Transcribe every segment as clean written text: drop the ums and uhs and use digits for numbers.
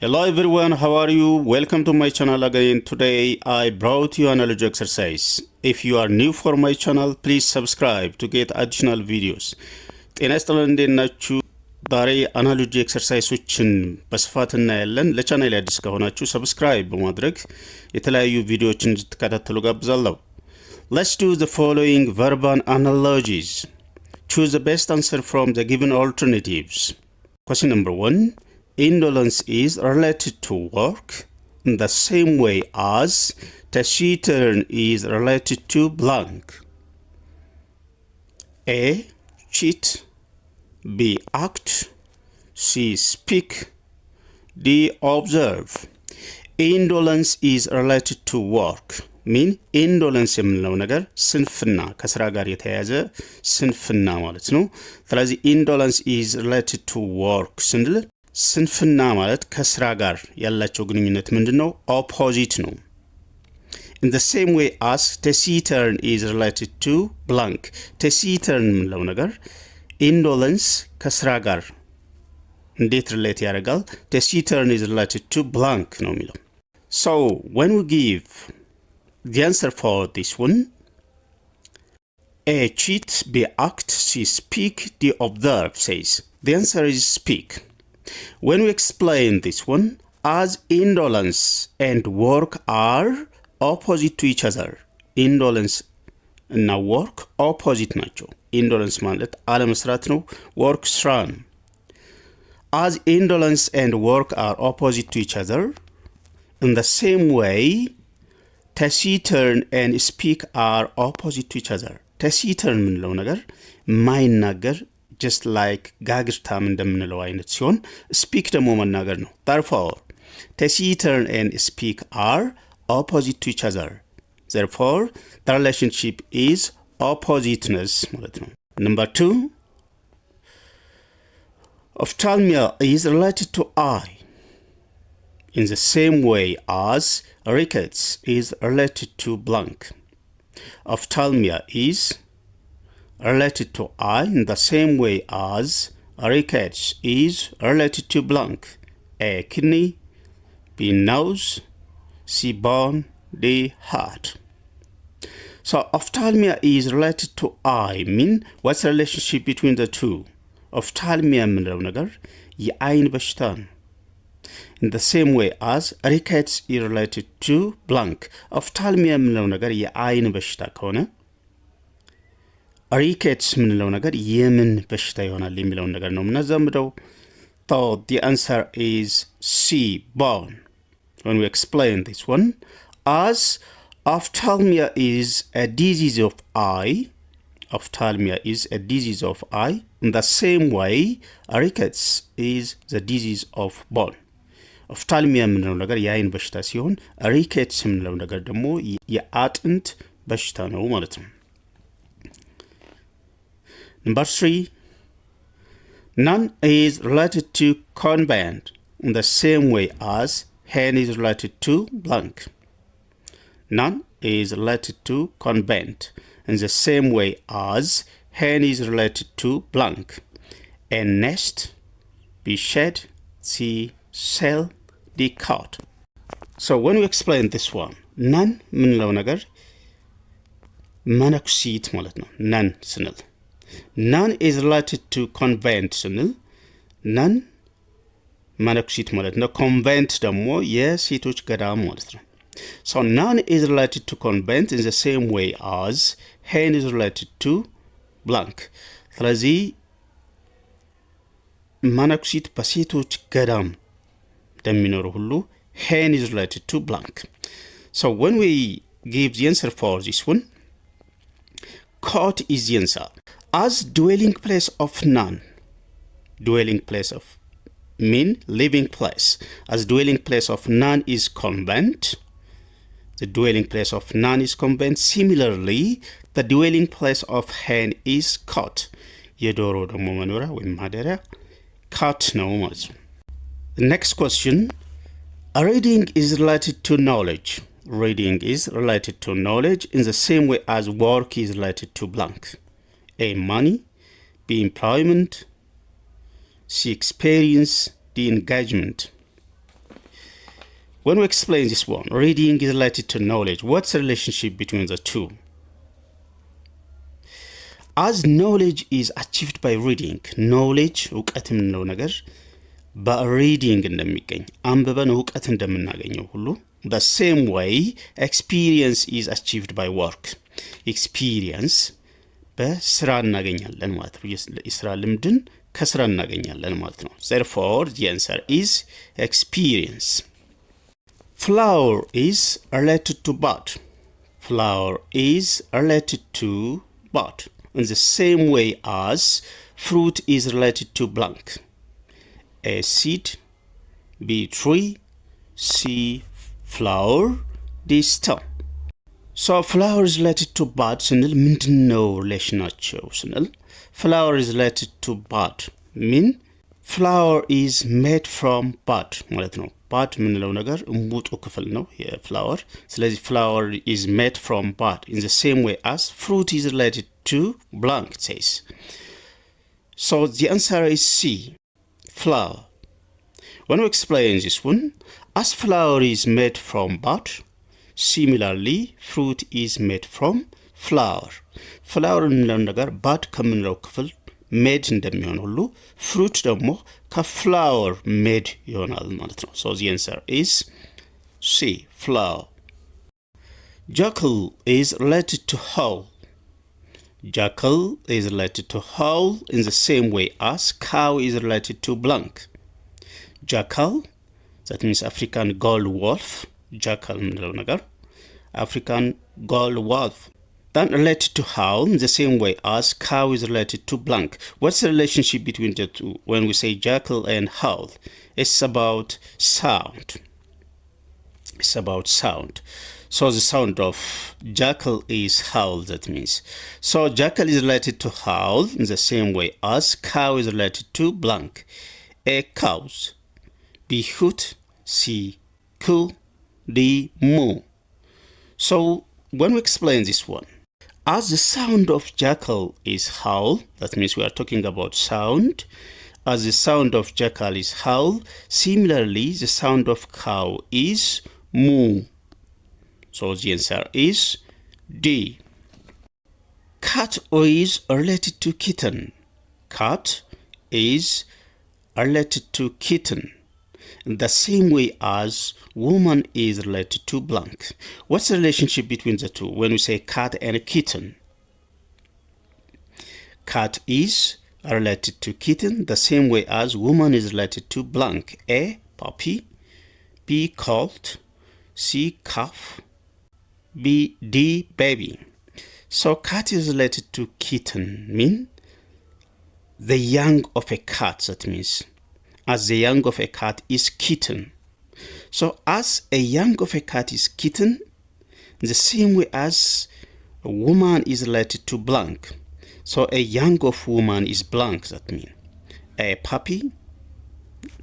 Hello everyone, how are you? Welcome to my channel again. Today I brought you analogy exercise. If you are new for my channel, please subscribe to get additional videos. ጤና ይስጥልን እንዴት ናችሁ? ዛሬ አናሎጂ ኤክሰርሳይሶችን በስፋት እናያለን። ለቻናሌ አዲስ ከሆናችሁ ሰብስክራይብ በማድረግ የተለያዩ ቪዲዮዎችን እንድትከታተሉ ጋብዛለሁ። Let's do the following verbal analogies. Choose the best answer from the given alternatives. Question number 1. Indolence is related to work in the same way as taciturn is related to blank. A. Cheat. B. Act. C. Speak. D. Observe. Indolence is related to work. mean indolence የምንለው ነገር ስንፍና ከስራ ጋር የተያያዘ ስንፍና ማለት ነው። ስለዚህ indolence is related to work ስንል ስንፍና ማለት ከስራ ጋር ያላቸው ግንኙነት ምንድነው? ኦፖዚት ነው። In the same way as taciturn is related to blank. taciturn የምንለው ነገር indolence ከስራ ጋር እንዴት ሪሌት ያደርጋል? taciturn is related to blank ነው የሚለው። So when we give the answer for this one, A. Cheat, B. Act, C. Speak, D. Observe says the answer is speak. When we explain this one, as indolence and work are opposite to each other. Indolence እና work opposite ናቸው። indolence ማለት አለመስራት ነው። work ስራ ነው። As indolence and work are opposite to each other, in the same way, taciturn and speak are opposite to each other. taciturn ምንለው ነገር ማይናገር just like ጋግርታም እንደምንለው አይነት ሲሆን speak ደግሞ መናገር ነው። Therefore, taciturn and speak are opposite to each other. Therefore, the relationship is oppositeness ማለት ነው። Number 2, ophthalmia is related to eye in the same way as rickets is related to blank. Ophthalmia is related to eye in the same way as rickets is related to blank. A. Kidney, B. Nose, C. Bone, D. Heart. So ophthalmia is related to eye mean what's the relationship between the two? Ophthalmia የምንለው ነገር የአይን በሽታ ነው። In the same way as rickets is related to blank. ophthalmia የምንለው ነገር የአይን በሽታ ከሆነ rickets ምንለው ነገር የምን በሽታ ይሆናል የሚለውን ነገር ነው የምናዛምደው። So the answer is C. Bone. When we explain this one, as ophthalmia is a disease of eye, ophthalmia is a disease of eye, in the same way rickets is the disease of bone. ophthalmia የምንለው ነገር የአይን በሽታ ሲሆን rickets የምንለው ነገር ደግሞ የአጥንት በሽታ ነው ማለት ነው። Number 3, none is related to convent in the same way as hen is related to blank. None is related to convent in the same way as hen is related to blank. A. Nest, B. Shed, C. Cell, D. Cot. So when we explain this one, none ምንለው ነገር መነኩሲት ማለት ነው። none ስንል none is related to convent ስንል none መነኩሲት ማለት ነው። convent ደግሞ የሴቶች ገዳም ማለት ነው። So none is related to convent in the same way as hen is related to blank. ስለዚህ መነኩሲት በሴቶች ገዳም እንደሚኖሩ ሁሉ hen is related to blank. So when we give the answer for this one, cot is the answer. As dwelling place of none, dwelling place of mean living place, as dwelling place of none is convent, the dwelling place of none is convent. Similarly, the dwelling place of hen is cot. የዶሮ ደግሞ መኖሪያ ወይም ማደሪያ cot ነው ማለት ነው። The next question, reading is related to knowledge. Reading is related to knowledge in the same way as work is related to blank. A. Money, B. Employment, C. Experience, D. Engagement. When we explain this one, reading is related to knowledge. What's the relationship between the two? As knowledge is achieved by reading, knowledge እውቀት የምንለው ነገር በሪዲንግ እንደሚገኝ አንብበን እውቀት እንደምናገኘው ሁሉ the same way experience is achieved by work. Experience በስራ እናገኛለን ማለት ነው። የስራ ልምድን ከስራ እናገኛለን ማለት ነው። Therefore, the answer is experience. Flower is related to bud. Flower is related to bud in the same way as fruit is related to blank. A seed, B tree, C flower, D stem. So flower is related to bud ስንል ምንድነው ሪሌሽናቸው ስንል flower is related to bud mean flower is made from bud ማለት ነው። bud ምንለው ነገር እምቡጡ ክፍል ነው የፍላወር። ስለዚህ flower is made from bud in the same way as fruit is related to blank, it says. So the answer is C, flower. When we explain this one, as flower is made from bud, similarly fruit is made from flower. flower ምንለው ነገር bud ከምንለው ክፍል made እንደሚሆን ሁሉ fruit ደግሞ ከflower made ይሆናል ማለት ነው። So the answer is C, flower. Jackal is related to owl. Jackal is related to owl in the same way as cow is related to blank. Jackal, that means African gold wolf. Jackal ምንለው ነገር African gold wolf. Then related to owl in the same way as cow is related to blank. What's the relationship between the two when we say jackal and owl? It's about sound. It's about sound. So the sound of jackal is howl, that means. So jackal is related to howl in the same way as cow is related to blank. A cows, B hoot, C coo, D moo. So when we explain this one, as the sound of jackal is howl, that means we are talking about sound. As the sound of jackal is howl, similarly the sound of cow is moo. So the answer is D. Cat is related to kitten. Cat is related to kitten in the same way as woman is related to blank. What's the relationship between the two when we say cat and kitten? Cat is related to kitten the same way as woman is related to blank. A puppy, B colt, C calf, B D baby. So cat is related to kitten mean the young of a cat, that means as the young of a cat is kitten. So as a young of a cat is kitten, the same way as a woman is related to blank. So a young of woman is blank, that means a puppy,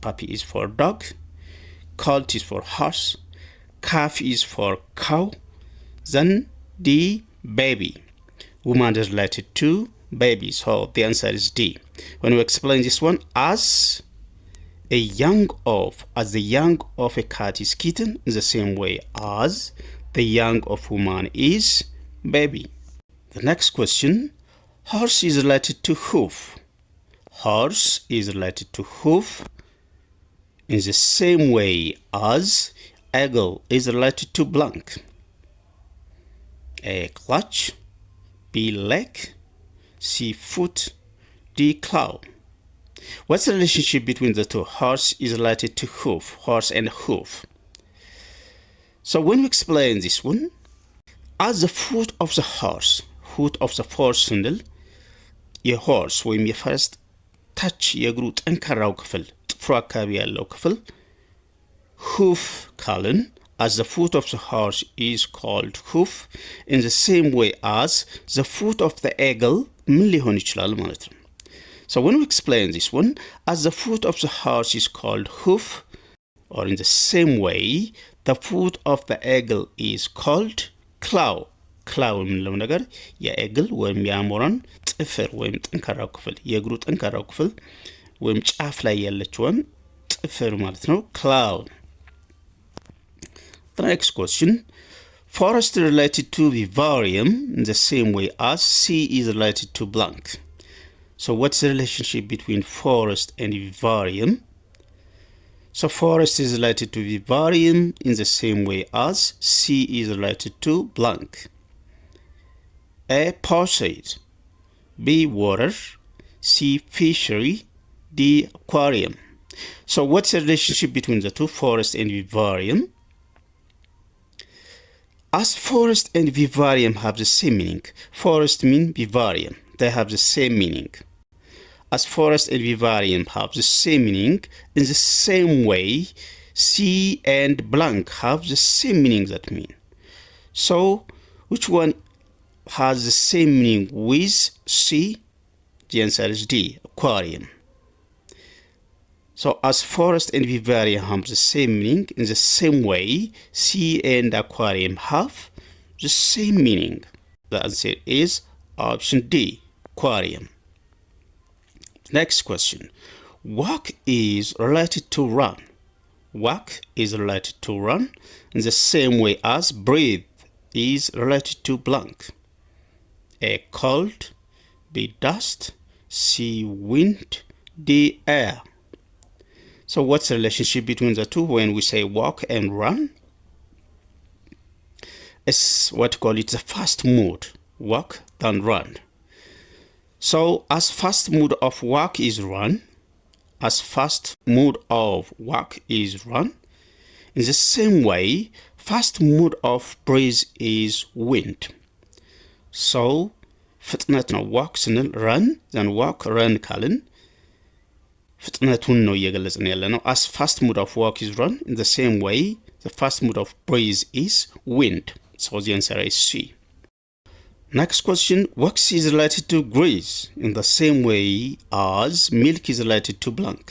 puppy is for dog, colt is for horse, calf is for cow, then the baby. Woman is related to baby, so the answer is D. When we explain this one, as the young of a cat is kitten in the same way as the young of woman is baby. The next question, horse is related to hoof. Horse is related to hoof in the same way as eagle is related to blank. A clutch, B leg, C foot, D claw. What's the relationship between the two? Horse is related to hoof, horse and hoof. So when we explain this one, as the foot of the horse, foot of the horse ስንል የሆርስ ወይም የፈረስ ታች የእግሩ ጠንካራው ክፍል ጥፍሩ አካባቢ ያለው ክፍል hoof ካልን, as the foot of the horse is called hoof in the same way as the foot of the eagle ምን ሊሆን ይችላል ማለት ነው። So when we explain this one, as the foot of the horse is called hoof, or in the same way, the foot of the eagle is called claw. Claw የምንለው ነገር የኤግል ወይም የአሞራን ጥፍር ወይም ጠንካራው ክፍል የእግሩ ጠንካራው ክፍል ወይም ጫፍ ላይ ያለችውን ጥፍር ማለት ነው claw. The next question. Forest is related to vivarium in the same way as sea is related to blank. So what's the relationship between forest and vivarium? So forest is related to vivarium in the same way as sea is related to blank. A. Pursuit. B. Water. C. Fishery. D. Aquarium. So what's the relationship between the two, forest and vivarium? As forest and vivarium have the same meaning, forest means vivarium, they have the same meaning. As forest and vivarium have the same meaning, in the same way, sea and blank have the same meaning that mean. So, which one has the same meaning with sea? The answer is D, aquarium. So as forest and vivarium have the same meaning, in the same way, sea and aquarium have the same meaning. The answer is option D, aquarium. Next question. Walk is related to run. Walk is related to run in the same way as breathe is related to blank. A. Cold. B. Dust. C. Wind. D. Air. So what's the relationship between the two when we say walk and run? It's what we call it the fast mode, walk than run. So as fast mode of walk is run, as fast mode of walk is run, in the same way, fast mode of breathe is wind. So ፍጥነት ነው walk ስንል run, then walk run ካልን ፍጥነቱን ነው እየገለጽን ያለ ነው። As fast mode of walk is run, in the same way, the fast mode of breathe is wind. So the answer is C. Next question. Wax is related to grease in the same way as milk is related to blank.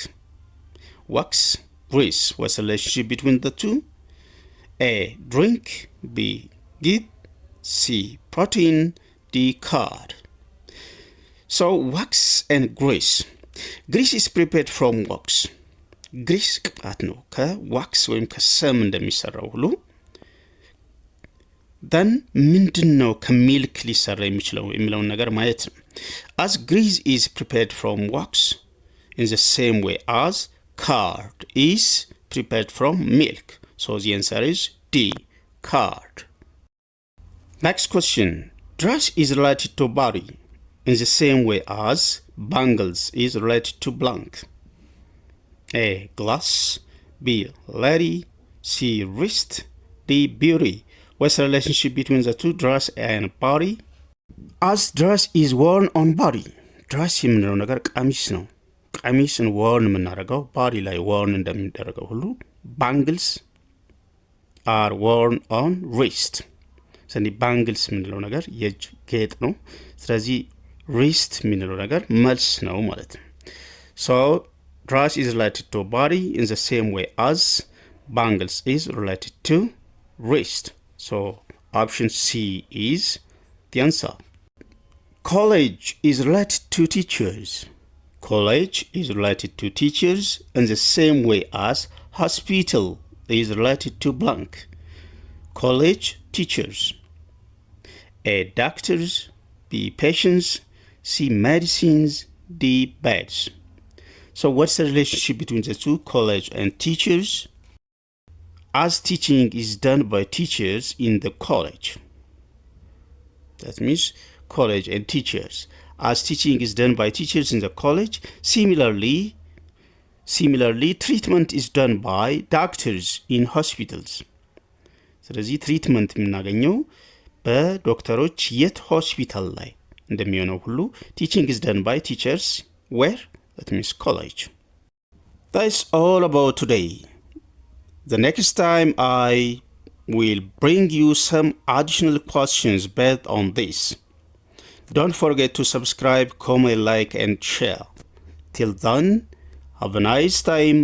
Wax, grease. What's the relationship between the two? A. Drink. B. Give. C. Protein. D. Card. So wax and grease. Grease is prepared from wax. Grease ቅባት ነው ከዋክስ ወይም ከሰም እንደሚሰራው ሁሉ then ምንድነው ከሚልክ ሊሰራ የሚችለው የሚለውን ነገር ማየት ነው። As grease is prepared from wax in the same way as curd is prepared from milk. So the answer is D, curd. Next question. Dress is related to body in the same way as bangles is related to blank. A. Glass. B. Lady. C. Wrist. D. Beauty. What's the relationship between the two, dress and body? As dress is worn on body. Dress የምንለው ነገር ቀሚስ ነው። ቀሚስን worn የምናደርገው body ላይ worn እንደሚደረገው ሁሉ bangles are worn on wrist. ስለዚህ bangles የምንለው ነገር የእጅ ጌጥ ነው። ስለዚህ wrist የምንለው ነገር መልስ ነው ማለት ነው። So dress is related to body in the same way as bangles is related to wrist. So option C is the answer. College is related to teachers. College is related to teachers in the same way as hospital is related to blank. College, teachers. A. Doctors. B. Patients. C. Medicines. D. Beds. So what's the relationship between the two, college and teachers? As teaching is done by teachers in the college. That means college and teachers. As teaching is done by teachers in the college, similarly treatment is done by doctors in hospitals. ስለዚህ ትሪትመንት የምናገኘው በዶክተሮች የት ሆስፒታል ላይ እንደሚሆነው ሁሉ teaching is done by teachers where? That means college. That's all about today. The next time I will bring you some additional questions based on this. Don't forget to subscribe, comment, like, and share. Till then, have a nice time.